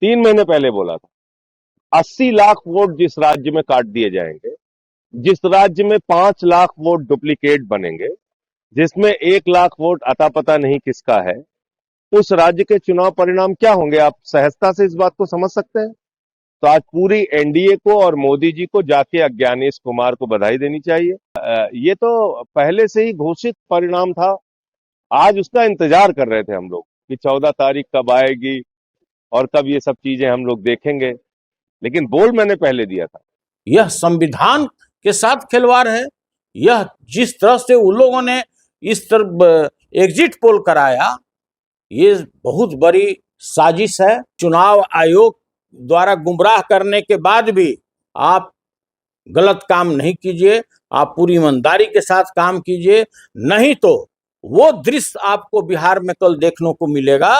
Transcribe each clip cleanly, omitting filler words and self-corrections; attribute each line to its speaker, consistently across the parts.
Speaker 1: 3 महीने पहले बोला था 80 लाख वोट जिस राज्य में काट दिए जाएंगे, जिस राज्य में 5 लाख वोट डुप्लीकेट बनेंगे, जिसमें 1 लाख वोट अता पता नहीं किसका है, उस राज्य के चुनाव परिणाम क्या होंगे? आप सहजता से इस बात को समझ सकते हैं। तो आज पूरी एनडीए को और मोदी जी को जाके अज्ञानेश कुमार को बधाई देनी चाहिए। ये तो पहले से ही घोषित परिणाम था। आज उसका इंतजार कर रहे थे हम लोग कि 14 तारीख कब आएगी और कब ये सब चीजें हम लोग देखेंगे, लेकिन बोल मैंने पहले दिया था।
Speaker 2: यह संविधान के साथ खिलवाड़ है। यह जिस तरह से उन लोगों ने इस तरह एग्जिट पोल कराया, ये बहुत बड़ी साजिश है। चुनाव आयोग द्वारा गुमराह करने के बाद भी आप गलत काम नहीं कीजिए, आप पूरी ईमानदारी के साथ काम कीजिए, नहीं तो वो दृश्य आपको बिहार में कल देखने को मिलेगा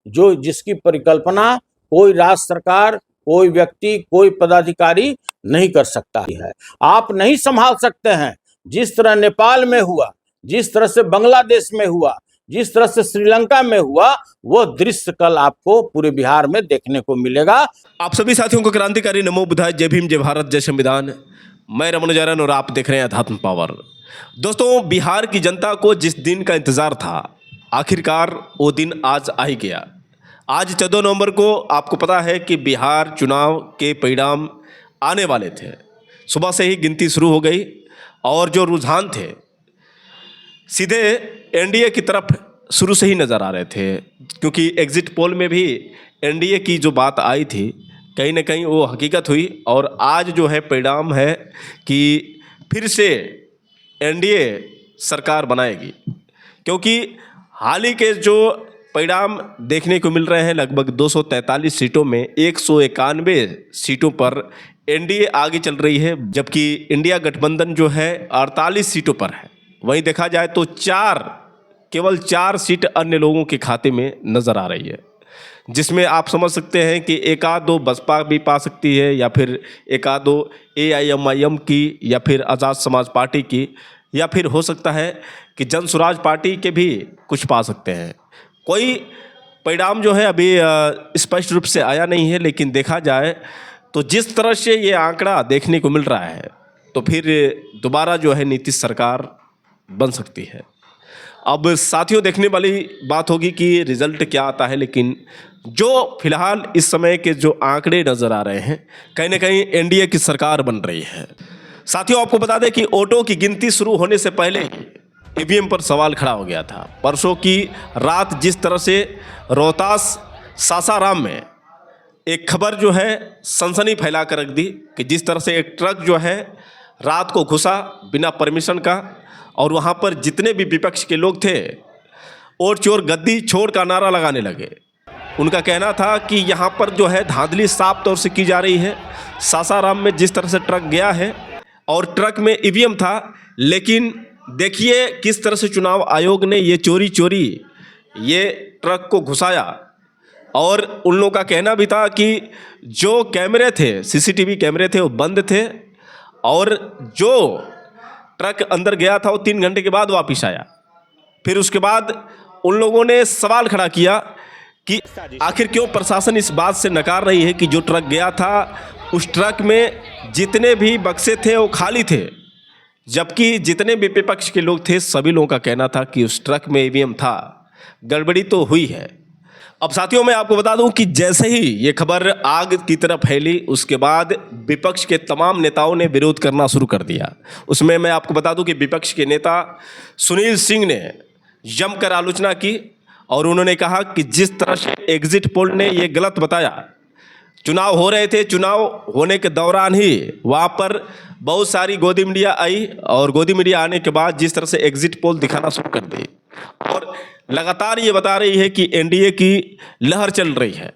Speaker 2: जो जिसकी परिकल्पना कोई राज्य सरकार, कोई व्यक्ति, कोई पदाधिकारी नहीं कर सकता है। आप नहीं संभाल सकते हैं। जिस तरह नेपाल में हुआ, जिस तरह से बांग्लादेश में हुआ, जिस तरह से श्रीलंका में हुआ, वो दृश्य कल आपको पूरे बिहार में देखने को मिलेगा।
Speaker 3: आप सभी साथियों को क्रांतिकारी नमो बुद्धाय, जय भीम, जय भारत, जय संविधान। मैं रमनुजारन और आप देख रहे हैं अध्यात्म पावर। दोस्तों, बिहार की जनता को जिस दिन का इंतजार था, आखिरकार वो दिन आज आ ही गया। आज 14 नवंबर को आपको पता है कि बिहार चुनाव के परिणाम आने वाले थे। सुबह से ही गिनती शुरू हो गई और जो रुझान थे सीधे एनडीए की तरफ शुरू से ही नज़र आ रहे थे, क्योंकि एग्जिट पोल में भी एनडीए की जो बात आई थी कहीं ना कहीं वो हकीकत हुई। और आज जो है परिणाम है कि फिर से एनडीए सरकार बनाएगी, क्योंकि हाल ही के जो परिणाम देखने को मिल रहे हैं, लगभग 243 सीटों में 191 सीटों पर एनडीए आगे चल रही है, जबकि इंडिया गठबंधन जो है 48 सीटों पर है। वहीं देखा जाए तो केवल 4 सीट अन्य लोगों के खाते में नज़र आ रही है, जिसमें आप समझ सकते हैं कि एक आध दो बसपा भी पा सकती है, या फिर एक आध दो एआईएमआईएम की, या फिर आज़ाद समाज पार्टी की, या फिर हो सकता है कि जन स्वराज पार्टी के भी कुछ पा सकते हैं। कोई परिणाम जो है अभी स्पष्ट रूप से आया नहीं है, लेकिन देखा जाए तो जिस तरह से ये आंकड़ा देखने को मिल रहा है, तो फिर दोबारा जो है नीतीश सरकार बन सकती है। अब साथियों, देखने वाली बात होगी कि रिजल्ट क्या आता है, लेकिन जो फिलहाल इस समय के जो आंकड़े नज़र आ रहे हैं, कहीं ना कहीं एनडीए की सरकार बन रही है। साथियों, आपको बता दें कि वोटों की गिनती शुरू होने से पहले ईवीएम पर सवाल खड़ा हो गया था। परसों की रात जिस तरह से रोहतास सासाराम में एक खबर जो है सनसनी फैला कर रख दी कि जिस तरह से एक ट्रक जो है रात को घुसा बिना परमिशन का, और वहाँ पर जितने भी विपक्ष के लोग थे और चोर गद्दी छोड़ का नारा लगाने लगे। उनका कहना था कि यहाँ पर जो है धांधली साफ तौर से की जा रही है। सासाराम में जिस तरह से ट्रक गया है और ट्रक में ईवीएम था, लेकिन देखिए किस तरह से चुनाव आयोग ने ये चोरी ये ट्रक को घुसाया। और उन लोगों का कहना भी था कि जो कैमरे थे, सीसीटीवी कैमरे थे, वो बंद थे, और जो ट्रक अंदर गया था वो 3 घंटे के बाद वापस आया। फिर उसके बाद उन लोगों ने सवाल खड़ा किया कि आखिर क्यों प्रशासन इस बात से नकार रही है कि जो ट्रक गया था उस ट्रक में जितने भी बक्से थे वो खाली थे, जबकि जितने भी विपक्ष के लोग थे सभी लोगों का कहना था कि उस ट्रक में ईवीएम था। गड़बड़ी तो हुई है। अब साथियों, मैं आपको बता दूं कि जैसे ही ये खबर आग की तरह फैली, उसके बाद विपक्ष के तमाम नेताओं ने विरोध करना शुरू कर दिया। उसमें मैं आपको बता दूं कि विपक्ष के नेता सुनील सिंह ने जमकर आलोचना की और उन्होंने कहा कि जिस तरह से एग्जिट पोल ने ये गलत बताया, चुनाव हो रहे थे, चुनाव होने के दौरान ही वहाँ पर बहुत सारी गोदी मीडिया आई, और गोदी मीडिया आने के बाद जिस तरह से एग्जिट पोल दिखाना शुरू कर दी और लगातार ये बता रही है कि एनडीए की लहर चल रही है।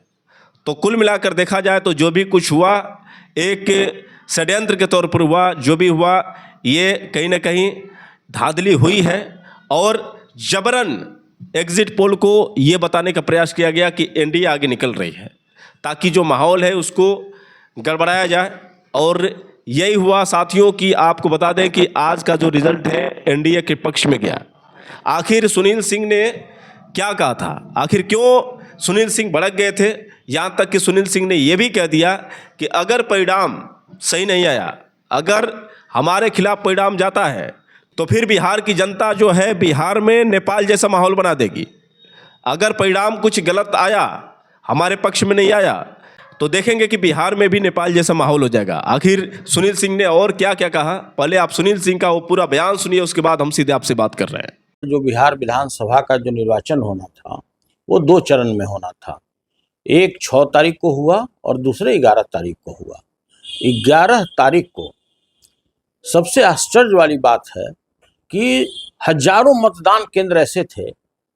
Speaker 3: तो कुल मिलाकर देखा जाए तो जो भी कुछ हुआ एक षड्यंत्र के तौर पर हुआ। जो भी हुआ ये कहीं ना कहीं धांधली हुई है, और जबरन एग्जिट पोल को ये बताने का प्रयास किया गया कि एनडीए आगे निकल रही है, ताकि जो माहौल है उसको गड़बड़ाया जाए। और यही हुआ साथियों कि आपको बता दें कि आज का जो रिजल्ट है एनडीए के पक्ष में गया। आखिर सुनील सिंह ने क्या कहा था, आखिर क्यों सुनील सिंह भड़क गए थे, यहाँ तक कि सुनील सिंह ने यह भी कह दिया कि अगर परिणाम सही नहीं आया, अगर हमारे खिलाफ परिणाम जाता है तो फिर बिहार की जनता जो है बिहार में नेपाल जैसा माहौल बना देगी। अगर परिणाम कुछ गलत आया, हमारे पक्ष में नहीं आया, तो देखेंगे कि बिहार में भी नेपाल जैसा माहौल हो जाएगा। आखिर सुनील सिंह ने और क्या क्या कहा, पहले आप सुनील सिंह का वो पूरा बयान सुनिए, उसके बाद हम सीधे आपसे बात कर रहे हैं।
Speaker 2: जो बिहार विधानसभा का जो निर्वाचन होना था वो 2 चरण में होना था। एक 6 तारीख को हुआ और दूसरे 11 तारीख को हुआ। 11 तारीख को सबसे आश्चर्य वाली बात है कि हजारों मतदान केंद्र ऐसे थे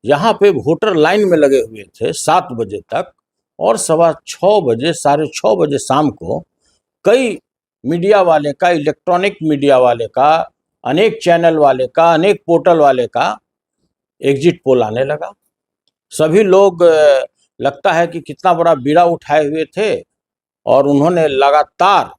Speaker 2: जहां पे वोटर लाइन में लगे हुए थे 7 बजे तक, और 6:15 बजे 6:30 बजे शाम को कई मीडिया वाले का, इलेक्ट्रॉनिक मीडिया वाले का, अनेक चैनल वाले का, अनेक पोर्टल वाले का एग्जिट पोल आने लगा। सभी लोग लगता है कि कितना बड़ा बीड़ा उठाए हुए थे और उन्होंने लगातार,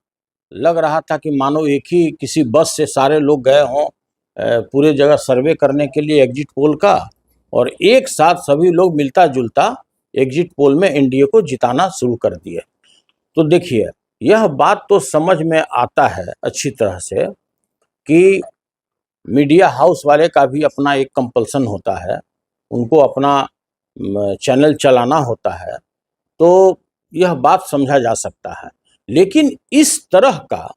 Speaker 2: लग रहा था कि मानो एक ही किसी बस से सारे लोग गए हों पूरे जगह सर्वे करने के लिए एग्जिट पोल का, और एक साथ सभी लोग मिलता जुलता एग्जिट पोल में एनडीए को जिताना शुरू कर दिए। तो देखिए, यह बात तो समझ में आता है अच्छी तरह से कि मीडिया हाउस वाले का भी अपना एक कंपल्सन होता है, उनको अपना चैनल चलाना होता है, तो यह बात समझा जा सकता है। लेकिन इस तरह का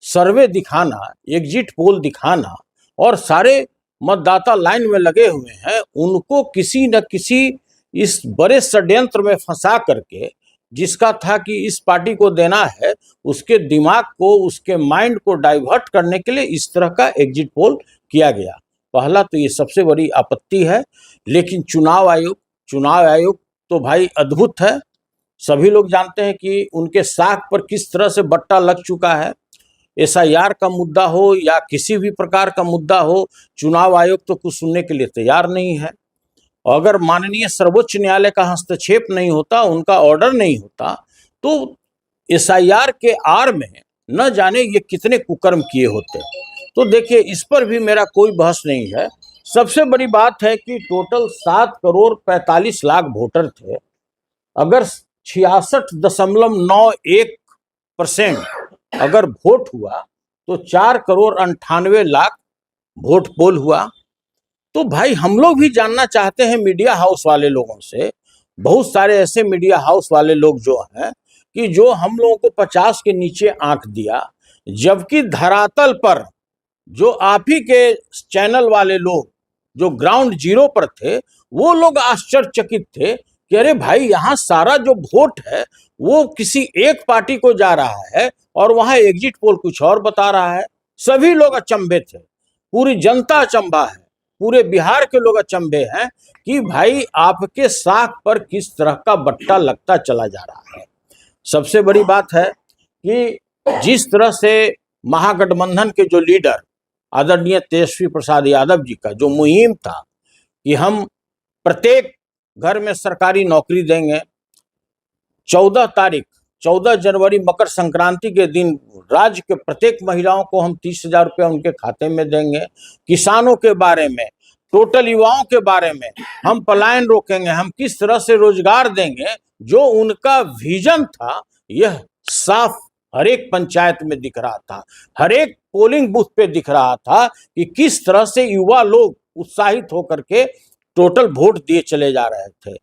Speaker 2: सर्वे दिखाना, एग्जिट पोल दिखाना, और सारे मतदाता लाइन में लगे हुए हैं, उनको किसी न किसी इस बड़े षड्यंत्र में फंसा करके, जिसका था कि इस पार्टी को देना है, उसके दिमाग को, उसके माइंड को डाइवर्ट करने के लिए इस तरह का एग्जिट पोल किया गया। पहला तो ये सबसे बड़ी आपत्ति है। लेकिन चुनाव आयोग तो भाई अद्भुत है। सभी लोग जानते हैं कि उनके साख पर किस तरह से बट्टा लग चुका है। एसआईआर का मुद्दा हो या किसी भी प्रकार का मुद्दा हो, चुनाव आयोग तो कुछ सुनने के लिए तैयार नहीं है। अगर माननीय सर्वोच्च न्यायालय का हस्तक्षेप नहीं होता, उनका ऑर्डर नहीं होता, तो एसआईआर के आड़ में न जाने ये कितने कुकर्म किए होते। तो देखिए, इस पर भी मेरा कोई बहस नहीं है। सबसे बड़ी बात है कि टोटल 7,45,00,000 वोटर थे। अगर 66.91% अगर वोट हुआ तो 4,98,00,000 वोट पोल हुआ। तो भाई हम लोग भी जानना चाहते हैं मीडिया हाउस वाले लोगों से, बहुत सारे ऐसे मीडिया हाउस वाले लोग जो हैं कि जो हम लोगों को 50 के नीचे आंक दिया, जबकि धरातल पर जो आप ही के चैनल वाले लोग जो ग्राउंड जीरो पर थे, वो लोग आश्चर्यचकित थे कि अरे भाई, यहाँ सारा जो वोट है वो किसी एक पार्टी को जा रहा है और वहां एग्जिट पोल कुछ और बता रहा है। सभी लोग अचंभे थे, पूरी जनता अचंभा है, पूरे बिहार के लोग अचंभे हैं कि भाई आपके साख पर किस तरह का बट्टा लगता चला जा रहा है। सबसे बड़ी बात है कि जिस तरह से महागठबंधन के जो लीडर आदरणीय तेजस्वी प्रसाद यादव जी का जो मुहिम था कि हम प्रत्येक घर में सरकारी नौकरी देंगे, 14 जनवरी मकर संक्रांति के दिन राज्य के प्रत्येक महिलाओं को हम 30,000 रुपया उनके खाते में देंगे, किसानों के बारे में, टोटल युवाओं के बारे में हम पलायन रोकेंगे, हम किस तरह से रोजगार देंगे, जो उनका विजन था यह साफ हर एक पंचायत में दिख रहा था, हर एक पोलिंग बूथ पे दिख रहा था कि किस तरह से युवा लोग उत्साहित होकर के टोटल वोट दिए चले जा रहे थे।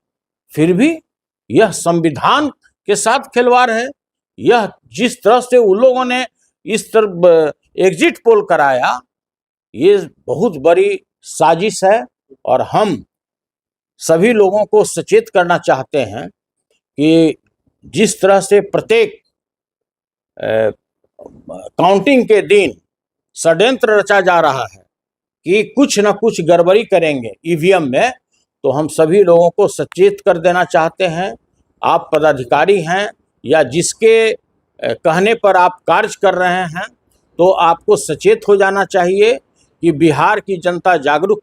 Speaker 2: फिर भी यह संविधान के साथ खिलवाड़ है। यह जिस तरह से उन लोगों ने इस तरह एग्जिट पोल कराया, ये बहुत बड़ी साजिश है और हम सभी लोगों को सचेत करना चाहते हैं कि जिस तरह से प्रत्येक काउंटिंग के दिन षड्यंत्र रचा जा रहा है कि कुछ न कुछ गड़बड़ी करेंगे ईवीएम में, तो हम सभी लोगों को सचेत कर देना चाहते हैं। आप पदाधिकारी हैं या जिसके कहने पर आप कार्य कर रहे हैं, तो आपको सचेत हो जाना चाहिए कि बिहार की जनता जागरूक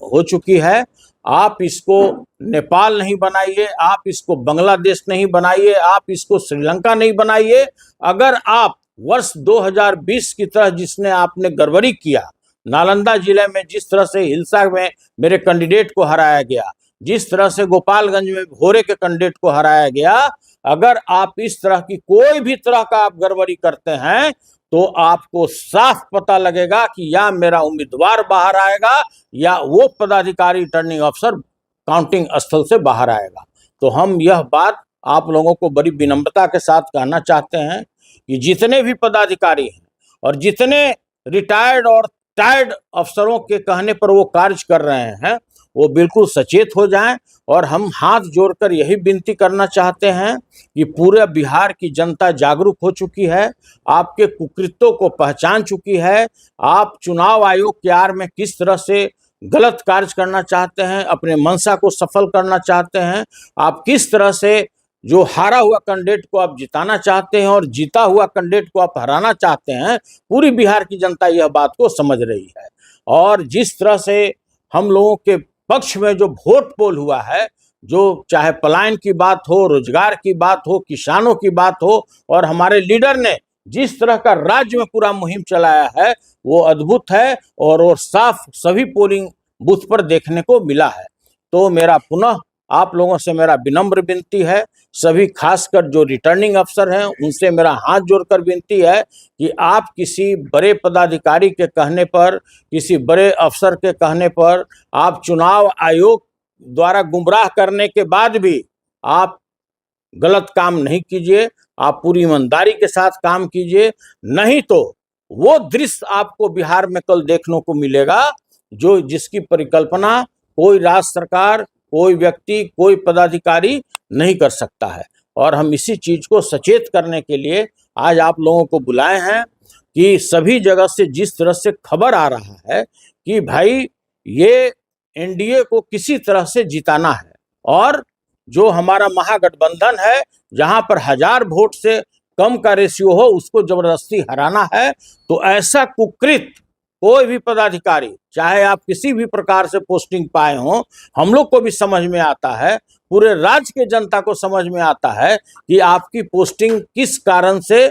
Speaker 2: हो चुकी है। आप इसको नेपाल नहीं बनाइए, आप इसको बांग्लादेश नहीं बनाइए, आप इसको श्रीलंका नहीं बनाइए। अगर आप वर्ष 2020 की तरह जिसने आपने गड़बड़ी किया, नालंदा जिले में जिस तरह से हिंसा में मेरे कैंडिडेट को हराया गया, जिस तरह से गोपालगंज में भोरे के कैंडिडेट को हराया गया, अगर आप इस तरह की कोई भी तरह का आप गड़बड़ी करते हैं तो आपको साफ पता लगेगा कि या मेरा उम्मीदवार बाहर आएगा या वो पदाधिकारी रिटर्निंग अफसर काउंटिंग स्थल से बाहर आएगा। तो हम यह बात आप लोगों को बड़ी विनम्रता के साथ कहना चाहते हैं कि जितने भी पदाधिकारी हैं और जितने रिटायर्ड और टायर्ड अफसरों के कहने पर वो कार्य कर रहे हैं, वो बिल्कुल सचेत हो जाएं। और हम हाथ जोड़कर यही विनती करना चाहते हैं कि पूरे बिहार की जनता जागरूक हो चुकी है, आपके कुकृत्यों को पहचान चुकी है। आप चुनाव आयोग के आड़ में किस तरह से गलत कार्य करना चाहते हैं, अपने मंशा को सफल करना चाहते हैं, आप किस तरह से जो हारा हुआ कैंडिडेट को आप जिताना चाहते हैं और जीता हुआ कैंडिडेट को आप हराना चाहते हैं। पूरी बिहार की जनता यह बात को समझ रही है। और जिस तरह से हम लोगों के पक्ष में जो वोट पोल हुआ है, जो चाहे पलायन की बात हो, रोजगार की बात हो, किसानों की बात हो, और हमारे लीडर ने जिस तरह का राज्य में पूरा मुहिम चलाया है, वो अद्भुत है और वो साफ सभी पोलिंग बूथ पर देखने को मिला है। तो मेरा पुनः आप लोगों से मेरा विनम्र विनती है, सभी खासकर जो रिटर्निंग अफसर हैं उनसे मेरा हाथ जोड़कर विनती है कि आप किसी बड़े पदाधिकारी के कहने पर, किसी बड़े अफसर के कहने पर, आप चुनाव आयोग द्वारा गुमराह करने के बाद भी आप गलत काम नहीं कीजिए। आप पूरी ईमानदारी के साथ काम कीजिए, नहीं तो वो दृश्य आपको बिहार में कल देखने को मिलेगा जो जिसकी परिकल्पना कोई राज्य सरकार, कोई व्यक्ति, कोई पदाधिकारी नहीं कर सकता है। और हम इसी चीज को सचेत करने के लिए आज आप लोगों को बुलाए हैं कि सभी जगह से जिस तरह से खबर आ रहा है कि भाई ये एनडीए को किसी तरह से जिताना है और जो हमारा महागठबंधन है जहां पर 1000 वोट से कम का रेशियो हो उसको जबरदस्ती हराना है, तो ऐसा कुकृत कोई भी पदाधिकारी, चाहे आप किसी भी प्रकार से पोस्टिंग पाए हों, हम लोग को भी समझ में आता है, पूरे राज्य के जनता को समझ में आता है कि आपकी पोस्टिंग किस कारण से,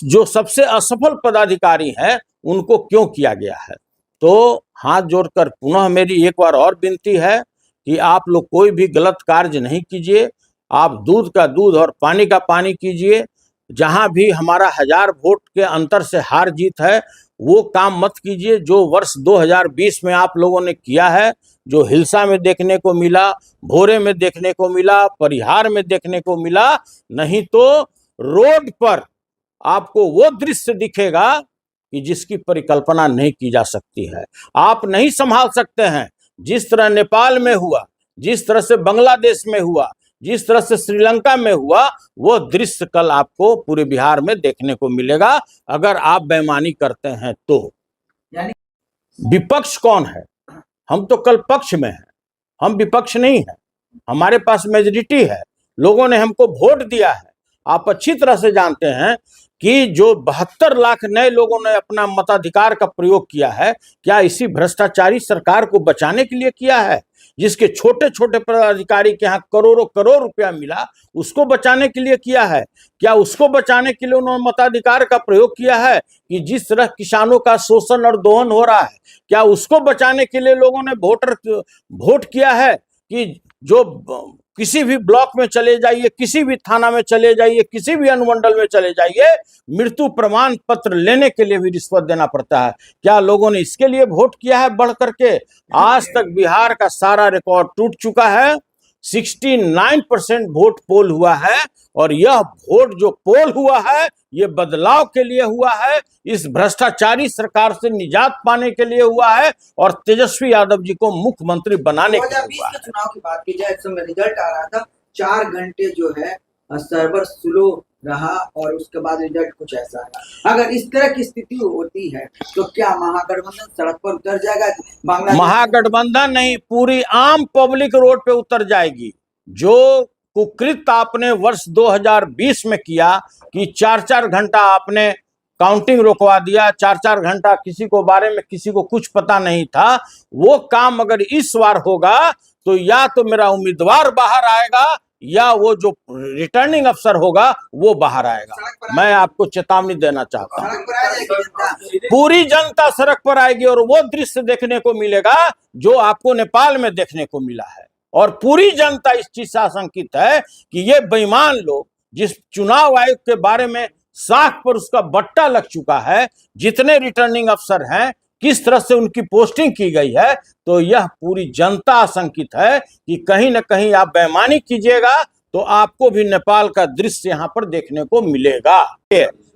Speaker 2: जो सबसे असफल पदाधिकारी हैं उनको क्यों किया गया है। तो हाथ जोड़कर पुनः मेरी एक बार और विनती है कि आप लोग कोई भी गलत कार्य नहीं कीजिए, आप दूध का दूध और पानी का पानी कीजिए। जहां भी हमारा 1000 वोट के अंतर से हार जीत है वो काम मत कीजिए जो वर्ष 2020 में आप लोगों ने किया है, जो हिलसा में देखने को मिला, भोरे में देखने को मिला, परिहार में देखने को मिला। नहीं तो रोड पर आपको वो दृश्य दिखेगा कि जिसकी परिकल्पना नहीं की जा सकती है। आप नहीं संभाल सकते हैं। जिस तरह नेपाल में हुआ, जिस तरह से बांग्लादेश में हुआ, जिस तरह से श्रीलंका में हुआ, वो दृश्य कल आपको पूरे बिहार में देखने को मिलेगा अगर आप बेईमानी करते हैं तो। यानी विपक्ष कौन है? हम तो कल पक्ष में हैं, हम विपक्ष नहीं है। हमारे पास मेजॉरिटी है, लोगों ने हमको वोट दिया है। आप अच्छी तरह से जानते हैं कि जो 72 लाख नए लोगों ने अपना मताधिकार का प्रयोग किया है, क्या इसी भ्रष्टाचारी सरकार को बचाने के लिए किया है? जिसके छोटे छोटे पदाधिकारी के यहाँ करोड़ों करोड़ रुपया मिला, उसको बचाने के लिए किया है? क्या उसको बचाने के लिए उन्होंने मताधिकार का प्रयोग किया है कि जिस तरह किसानों का शोषण और दोहन हो रहा है, क्या उसको बचाने के लिए लोगों ने वोट किया है कि जो किसी भी ब्लॉक में चले जाइए, किसी भी थाना में चले जाइए, किसी भी अनुमंडल में चले जाइए, मृत्यु प्रमाण पत्र लेने के लिए भी रिश्वत देना पड़ता है? क्या लोगों ने इसके लिए वोट किया है बढ़ करके? आज तक बिहार का सारा रिकॉर्ड टूट चुका है। 69% वोट पोल हुआ है और यह वोट जो पोल हुआ है ये बदलाव के लिए हुआ है, इस भ्रष्टाचारी सरकार से निजात पाने के लिए हुआ है और तेजस्वी यादव जी को मुख्यमंत्री बनाने के लिए हुआ है।
Speaker 4: चुनाव की बात की जाए, इस समय रिजल्ट आ रहा था, 4 घंटे जो है सर्वर स्लो रहा और उसके बाद रिजल्ट कुछ ऐसा रहा। अगर इस तरह की स्थिति होती है तो क्या महागठबंधन सड़क पर उतर जाएगा?
Speaker 2: महागठबंधन नहीं, पूरी आम पब्लिक रोड पे उतर जाएगी। जो कुकृत आपने वर्ष 2020 में किया कि 4-4 घंटा आपने काउंटिंग रोकवा दिया, 4-4 घंटा किसी को बारे में किसी को कुछ पता नहीं था, वो काम अगर इस बार होगा तो या तो मेरा उम्मीदवार बाहर आएगा या वो जो रिटर्निंग अफसर होगा वो बाहर आएगा।
Speaker 4: सड़क पर
Speaker 2: मैं आपको चेतावनी देना चाहता हूँ।
Speaker 4: सड़क पर आ जाएगी जनता।
Speaker 2: पूरी जनता सड़क पर आएगी और वो दृश्य देखने को मिलेगा जो आपको नेपाल में देखने को मिला है। और पूरी जनता इस चीज से आशंकित है कि ये बेईमान लोग, जिस चुनाव आयोग के बारे में साख पर उसका बट्टा लग चुका है, जितने रिटर्निंग अफसर हैं, किस तरह से उनकी पोस्टिंग की गई है, तो यह पूरी जनता आशंकित है कि कहीं ना कहीं आप बेईमानी कीजिएगा तो आपको भी नेपाल का दृश्य यहाँ पर देखने को मिलेगा।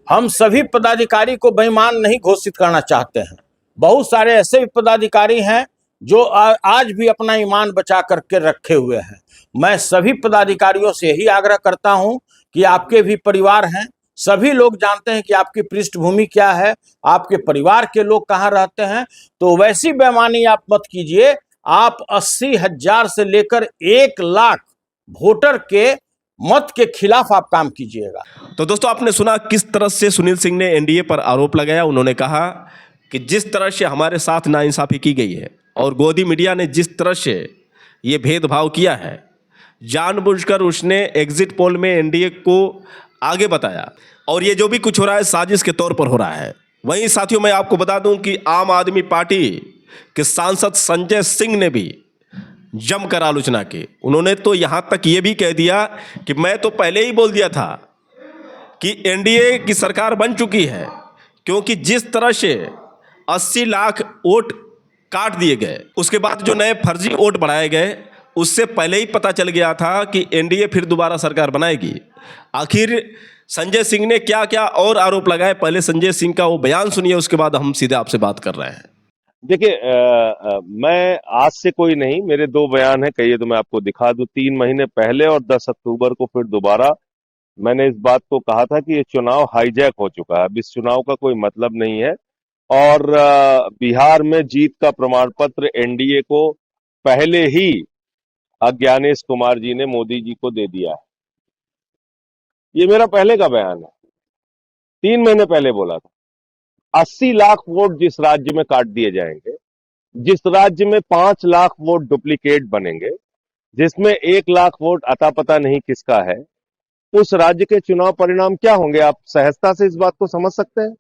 Speaker 2: हम सभी पदाधिकारी को बेईमान नहीं घोषित करना चाहते हैं। बहुत सारे ऐसे भी पदाधिकारी हैं जो आज भी अपना ईमान बचा करके रखे हुए हैं। मैं सभी पदाधिकारियों से यही आग्रह करता हूं कि आपके भी परिवार हैं, सभी लोग जानते हैं कि आपकी पृष्ठभूमि क्या है, आपके परिवार के लोग कहाँ रहते हैं, तो वैसी बेईमानी आप मत कीजिए। आप 80,000 से लेकर 1 लाख वोटर के मत के खिलाफ आप काम कीजिएगा।
Speaker 3: तो दोस्तों, आपने सुना किस तरह से सुनील सिंह ने एनडीए पर आरोप लगाया। उन्होंने कहा कि जिस तरह से हमारे साथ नाइंसाफी की गई है और गोदी मीडिया ने जिस तरह से ये भेदभाव किया है, जानबूझकर उसने एग्जिट पोल में एनडीए को आगे बताया और ये जो भी कुछ हो रहा है साजिश के तौर पर हो रहा है। वहीं साथियों, मैं आपको बता दूं कि आम आदमी पार्टी के सांसद संजय सिंह ने भी जमकर आलोचना की। उन्होंने तो यहाँ तक ये भी कह दिया कि मैं तो पहले ही बोल दिया था कि एनडीए की सरकार बन चुकी है, क्योंकि जिस तरह से 80 लाख वोट काट दिए गए, उसके बाद जो नए फर्जी वोट बढ़ाए गए, उससे पहले ही पता चल गया था कि एनडीए फिर दोबारा सरकार बनाएगी। आखिर संजय सिंह ने क्या क्या और आरोप लगाए, पहले संजय सिंह का वो बयान सुनिए, उसके बाद हम सीधे आपसे बात कर रहे हैं।
Speaker 1: देखिए, मैं आज से कोई नहीं, मेरे 2 बयान हैं, कहिए तो मैं आपको दिखा दूं। 3 महीने पहले और 10 अक्टूबर को फिर दोबारा मैंने इस बात को कहा था कि ये चुनाव हाईजैक हो चुका है, अब इस चुनाव का कोई मतलब नहीं है और बिहार में जीत का प्रमाण पत्र एनडीए को पहले ही ज्ञानेश कुमार जी ने मोदी जी को दे दिया है। ये मेरा पहले का बयान है, 3 महीने पहले बोला था। 80 लाख वोट जिस राज्य में काट दिए जाएंगे, जिस राज्य में 5 लाख वोट डुप्लीकेट बनेंगे, जिसमें 1 लाख वोट अता पता नहीं किसका है, उस राज्य के चुनाव परिणाम क्या होंगे? आप सहजता से इस बात को समझ सकते हैं।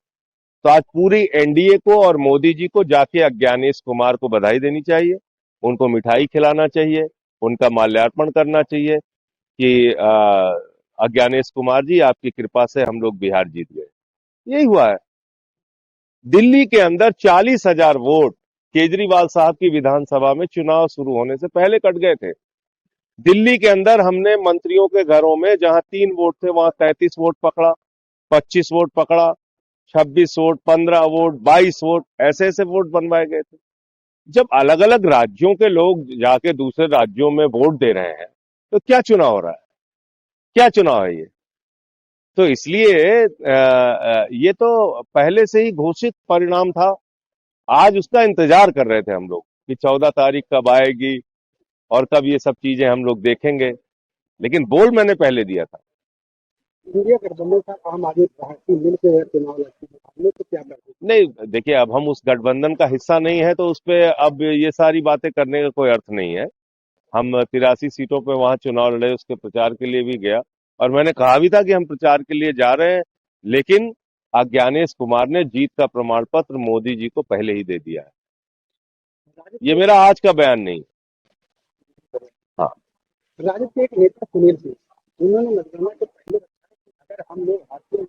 Speaker 1: तो आज पूरी एनडीए को और मोदी जी को जाके अज्ञानेश कुमार को बधाई देनी चाहिए, उनको मिठाई खिलाना चाहिए, उनका माल्यार्पण करना चाहिए कि अज्ञानेश कुमार जी, आपकी कृपा से हम लोग बिहार जीत गए। यही हुआ है। दिल्ली के अंदर 40,000 वोट केजरीवाल साहब की विधानसभा में चुनाव शुरू होने से पहले कट गए थे। दिल्ली के अंदर हमने मंत्रियों के घरों में जहां 3 वोट थे वहां 33 वोट पकड़ा, 25 वोट पकड़ा, 26 वोट, 15 वोट, 22 वोट, ऐसे ऐसे वोट बनवाए गए थे। जब अलग अलग राज्यों के लोग जाके दूसरे राज्यों में वोट दे रहे हैं तो क्या चुनाव हो रहा है? क्या चुनाव है ये? तो इसलिए ये तो पहले से ही घोषित परिणाम था। आज उसका इंतजार कर रहे थे हम लोग कि 14 तारीख कब आएगी और कब ये सब चीजें हम लोग देखेंगे, लेकिन बोल मैंने पहले दिया था।
Speaker 5: इंडिया गठबंधन का आम आदमी पार्टी मिलकर अगर चुनाव लड़ती है, हमने तो क्या करते?
Speaker 1: नहीं, देखिए, अब हम उस गठबंधन का हिस्सा नहीं है तो उस पे अब ये सारी बातें करने का कोई अर्थ नहीं है। हम 83 सीटों पे वहां चुनाव लड़े, उसके प्रचार के लिए भी गया और मैंने कहा भी था कि हम प्रचार के लिए जा रहे हैं, लेकिन ज्ञानेश कुमार ने जीत का प्रमाण पत्र मोदी जी को पहले ही दे दिया है। ये मेरा आज का बयान नहीं। हाँ,
Speaker 5: राजद के एक नेता सुनील सिंह, उन्होंने मतगणना के पहले बताया कि अगर हम लोग हारते हैं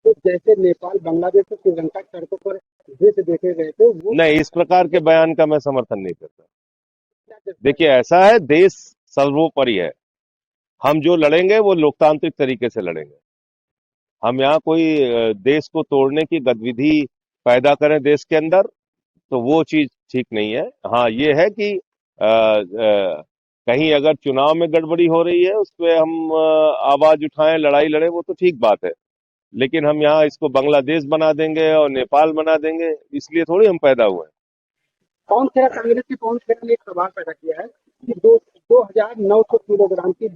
Speaker 5: तो जैसे नेपाल, बांग्लादेश और श्रीलंका की सड़कों पर दृश्य देखे गए थे वो
Speaker 1: नहीं, इस प्रकार के बयान का मैं समर्थन नहीं करता। देखिए, ऐसा है, देश सर्वोपरि है। हम जो लड़ेंगे वो लोकतांत्रिक तरीके से लड़ेंगे। हम यहाँ कोई देश को तोड़ने की गतिविधि पैदा करें देश के अंदर, तो वो चीज ठीक नहीं है। हाँ, ये है कि कहीं अगर चुनाव में गड़बड़ी हो रही है उस पर हम आवाज उठाएं, लड़ाई लड़े, वो तो ठीक बात है, लेकिन हम यहाँ इसको बांग्लादेश बना देंगे और नेपाल बना देंगे, इसलिए थोड़ी हम पैदा हुए हैं।
Speaker 5: पवन खेरा, कांग्रेस के पवन खेरा ने एक सवाल पैदा किया है कि 2,900 किलोग्राम की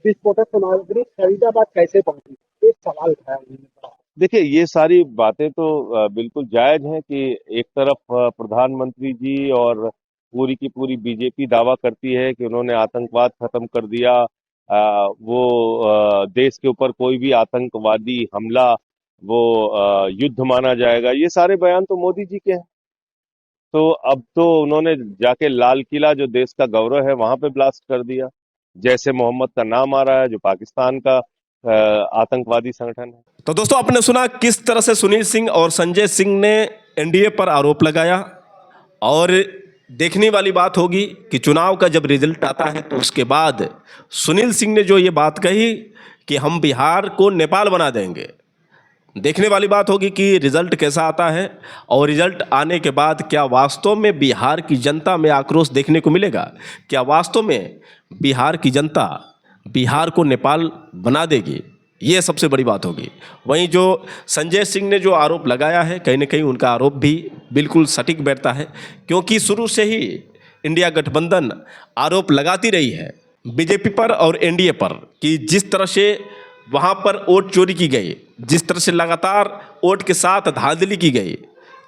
Speaker 5: विस्फोटक सामग्री फरीदाबाद कैसे पहुंची, एक सवाल उठाया उन्होंने।
Speaker 1: देखिए, ये सारी बातें तो बिल्कुल जायज हैं कि एक तरफ प्रधानमंत्री जी और पूरी की पूरी बीजेपी दावा करती है कि उन्होंने आतंकवाद खत्म कर दिया, वो देश के ऊपर कोई भी आतंकवादी हमला वो युद्ध माना जाएगा। ये सारे बयान तो मोदी जी के हैं। तो अब तो उन्होंने जाके लाल किला जो देश का गौरव है वहां पे ब्लास्ट कर दिया। जैसे मोहम्मद का नाम आ रहा है जो पाकिस्तान का आतंकवादी संगठन है।
Speaker 3: तो दोस्तों आपने सुना किस तरह से सुनील सिंह और संजय सिंह ने एनडीए पर आरोप लगाया। और देखने वाली बात होगी कि चुनाव का जब रिजल्ट आता है तो उसके बाद सुनील सिंह ने जो ये बात कही कि हम बिहार को नेपाल बना देंगे, देखने वाली बात होगी कि रिजल्ट कैसा आता है। और रिजल्ट आने के बाद क्या वास्तव में बिहार की जनता में आक्रोश देखने को मिलेगा, क्या वास्तव में बिहार की जनता बिहार को नेपाल बना देगी, ये सबसे बड़ी बात होगी। वहीं जो संजय सिंह ने जो आरोप लगाया है, कहीं ना कहीं उनका आरोप भी बिल्कुल सटीक बैठता है, क्योंकि शुरू से ही इंडिया गठबंधन आरोप लगाती रही है बीजेपी पर और एनडीए पर कि जिस तरह से वहाँ पर वोट चोरी की गई, जिस तरह से लगातार वोट के साथ धांधली की गई।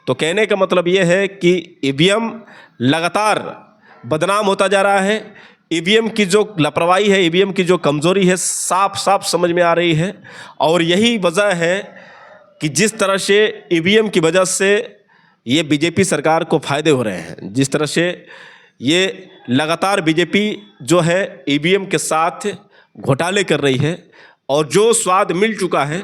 Speaker 3: तो कहने का मतलब ये है कि ईवीएम लगातार बदनाम होता जा रहा है। ईवीएम की जो लापरवाही है, ईवीएम की जो कमज़ोरी है, साफ साफ समझ में आ रही है। और यही वजह है कि जिस तरह से ईवीएम की वजह से ये बीजेपी सरकार को फ़ायदे हो रहे हैं, जिस तरह से ये लगातार बीजेपी जो है ईवीएम के साथ घोटाले कर रही है और जो स्वाद मिल चुका है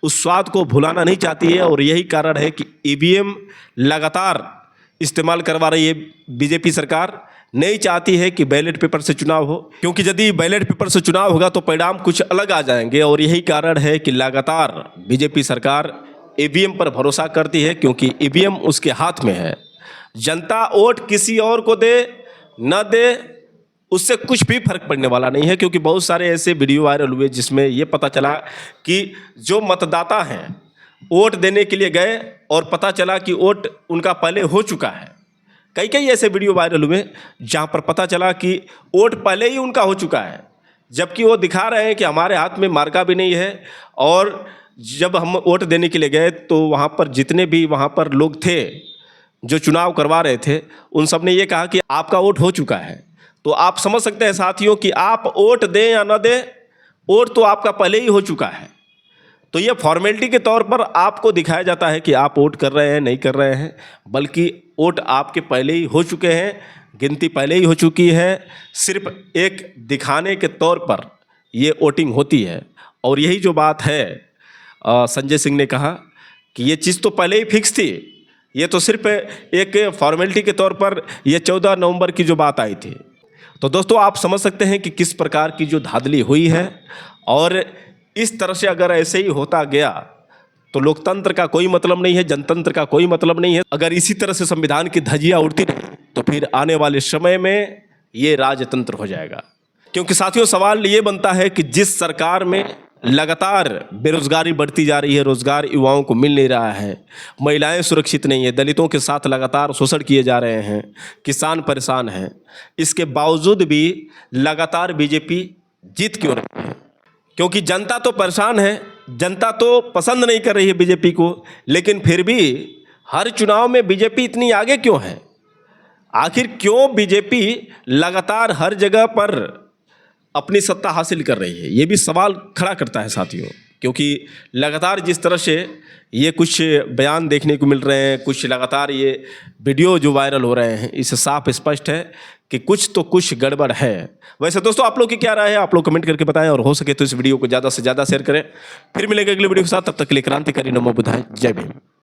Speaker 3: उस स्वाद को भुलाना नहीं चाहती है। और यही कारण है कि ईवीएम लगातार इस्तेमाल करवा रही है बीजेपी सरकार। नहीं चाहती है कि बैलेट पेपर से चुनाव हो, क्योंकि यदि बैलेट पेपर से चुनाव होगा तो परिणाम कुछ अलग आ जाएंगे। और यही कारण है कि लगातार बीजेपी सरकार ईवीएम पर भरोसा करती है, क्योंकि ईवीएम उसके हाथ में है। जनता वोट किसी और को दे न दे उससे कुछ भी फर्क पड़ने वाला नहीं है, क्योंकि बहुत सारे ऐसे वीडियो वायरल हुए जिसमें ये पता चला कि जो मतदाता हैं वोट देने के लिए गए और पता चला कि वोट उनका पहले हो चुका है। कई कई ऐसे वीडियो वायरल हुए जहां पर पता चला कि वोट पहले ही उनका हो चुका है, जबकि वो दिखा रहे हैं कि हमारे हाथ में मार्का भी नहीं है। और जब हम वोट देने के लिए गए तो वहाँ पर जितने भी वहाँ पर लोग थे जो चुनाव करवा रहे थे, उन सब ने ये कहा कि आपका वोट हो चुका है। तो आप समझ सकते हैं साथियों कि आप वोट दें या न दें, वोट तो आपका पहले ही हो चुका है। तो ये फॉर्मेलिटी के तौर पर आपको दिखाया जाता है कि आप वोट कर रहे हैं नहीं कर रहे हैं, बल्कि वोट आपके पहले ही हो चुके हैं, गिनती पहले ही हो चुकी है। सिर्फ एक दिखाने के तौर पर ये वोटिंग होती है। और यही जो बात है, संजय सिंह ने कहा कि ये चीज़ तो पहले ही फिक्स थी, ये तो सिर्फ एक फॉर्मेलिटी के तौर पर ये 14 नवंबर की जो बात आई थी। तो दोस्तों आप समझ सकते हैं कि किस प्रकार की जो धांधली हुई है। और इस तरह से अगर ऐसे ही होता गया तो लोकतंत्र का कोई मतलब नहीं है, जनतंत्र का कोई मतलब नहीं है। अगर इसी तरह से संविधान की धज्जियां उड़ती रही तो फिर आने वाले समय में ये राजतंत्र हो जाएगा। क्योंकि साथियों सवाल ये बनता है कि जिस सरकार में लगातार बेरोजगारी बढ़ती जा रही है, रोजगार युवाओं को मिल नहीं रहा है, महिलाएं सुरक्षित नहीं है, दलितों के साथ लगातार शोषण किए जा रहे हैं, किसान परेशान हैं, इसके बावजूद भी लगातार बीजेपी जीत क्यों रही है? क्योंकि जनता तो परेशान है, जनता तो पसंद नहीं कर रही है बीजेपी को, लेकिन फिर भी हर चुनाव में बीजेपी इतनी आगे क्यों है? आखिर क्यों बीजेपी लगातार हर जगह पर अपनी सत्ता हासिल कर रही है? ये भी सवाल खड़ा करता है साथियों, क्योंकि लगातार जिस तरह से ये कुछ बयान देखने को मिल रहे हैं, कुछ लगातार ये वीडियो जो वायरल हो रहे हैं, इससे साफ स्पष्ट है कि कुछ तो कुछ गड़बड़ है। वैसे दोस्तों आप लोग की क्या राय है, आप लोग कमेंट करके बताएं, और हो सके तो इस वीडियो को ज़्यादा से ज़्यादा शेयर करें। फिर मिलेंगे अगले वीडियो के साथ, तब तक के लिए क्रांतिकारी नमो बुद्धाय, जय भीम।